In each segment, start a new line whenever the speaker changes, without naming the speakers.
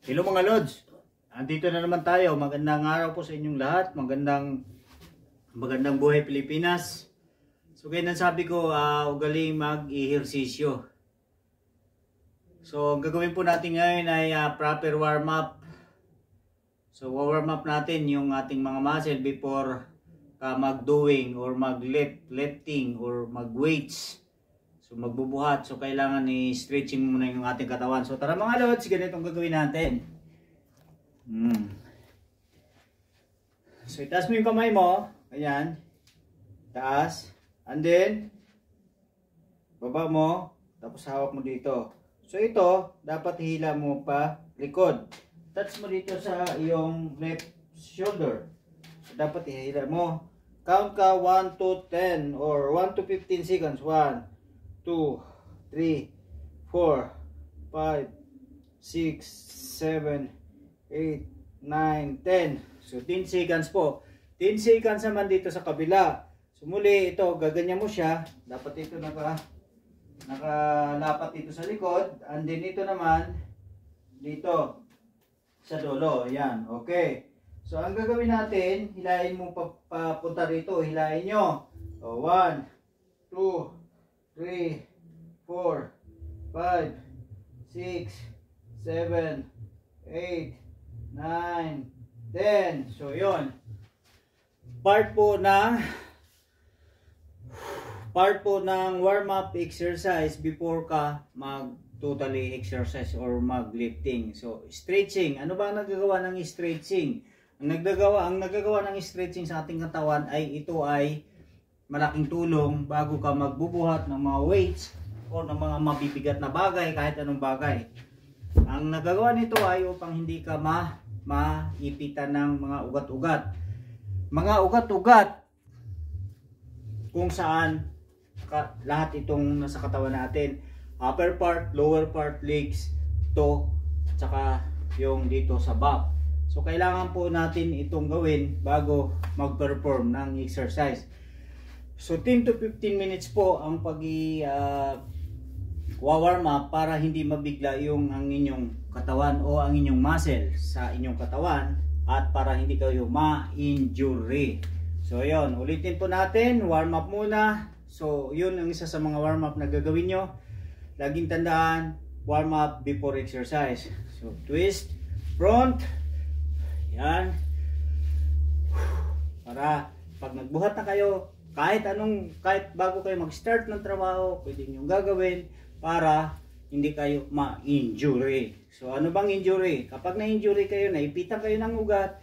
Hello mga Lods, andito na naman tayo. Magandang araw po sa inyong lahat. Magandang buhay Pilipinas. So kaya sabi ko, ugaling mag-ehersisyo. So ang gagawin po natin ngayon ay proper warm up. So warm up natin yung ating mga muscle before mag-doing or mag-lifting or mag-weights. So magbubuhat, so kailangan i-stretching muna yung ating katawan. So tara mga Lods, ganitong gagawin natin. So itaas mo yung kamay mo, ayan, taas, and then baba mo, tapos hawak mo dito. So ito, dapat hila mo pa likod. Touch mo dito sa iyong left shoulder. So dapat ihila mo. Count ka 1 to 10 or 1 to 15 seconds. 1 2, 3, 4, 5, 6, 7, 8, 9, 10. So 10 seconds po. 10 seconds naman dito sa kabila. So muli ito, gaganyan mo siya. Dapat ito nakalapat dito sa likod. And then ito naman dito sa dulo. Ayan, okay. So ang gagawin natin, hilahin mo papunta rito. Hilahin nyo. So 1, 2, 3, 4, 5, 6, 7, 8, 9, 10. So, yun. Part po ng warm-up exercise before ka mag-totally exercise or mag-lifting. So, stretching. Ano ba ang nagagawa ng stretching? Ang nagagawa ng stretching sa ating katawan ay ito ay malaking tulong bago ka magbubuhat ng mga weights o ng mga mabibigat na bagay, kahit anong bagay. Ang nagagawa nito ay upang hindi ka maipitan ng mga ugat-ugat. Mga ugat-ugat kung saan lahat itong nasa katawan natin. Upper part, lower part, legs, toe, tsaka yung dito sa back. So kailangan po natin itong gawin bago mag-perform ng exercise. So 10 to 15 minutes po ang warm up para hindi mabigla ang inyong katawan o ang inyong muscle sa inyong katawan at para hindi kayo ma-injury. So yun, ulitin po natin, warm up muna. So yun ang isa sa mga warm up na gagawin nyo. Laging tandaan, warm up before exercise. So twist, front, yan. Para pag nagbuhat na kayo, kahit bago kayo mag-start ng trabaho, pwede nyo gagawin para hindi kayo ma-injury. So ano bang injury? Kapag na-injury kayo, naipitan kayo ng ugat,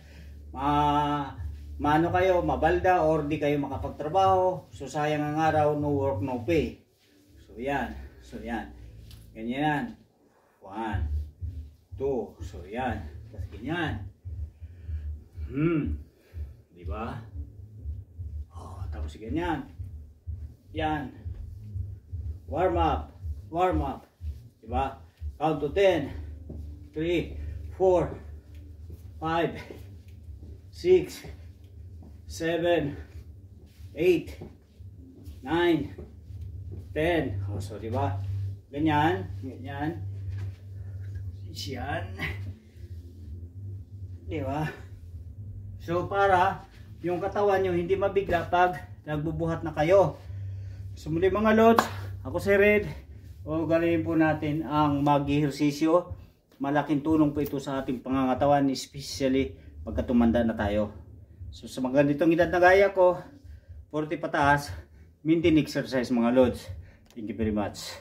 mabalda or di kayo makapagtrabaho, so sayang ang araw, no work, no pay. So yan. Ganyan. 1, 2, so yan. Tapos ganyan. Diba? Tapos ganyan. Yan. Warm up. Diba? Count to 10. 3, 4, 5, 6, 7, 8, 9, 10. So diba? Ganyan. Yan. Diba? So para yung katawan nyo hindi mabigla pag nagbubuhat na kayo. So muli mga Lods, ako si Red. O galawin po natin ang mag-ehersisyo. Malaking tulong po ito sa ating pangangatawan, especially pagka tumanda na tayo. So sa mga ganitong edad na gaya ko, 40 pataas, maintain exercise mga Lods. Thank you very much.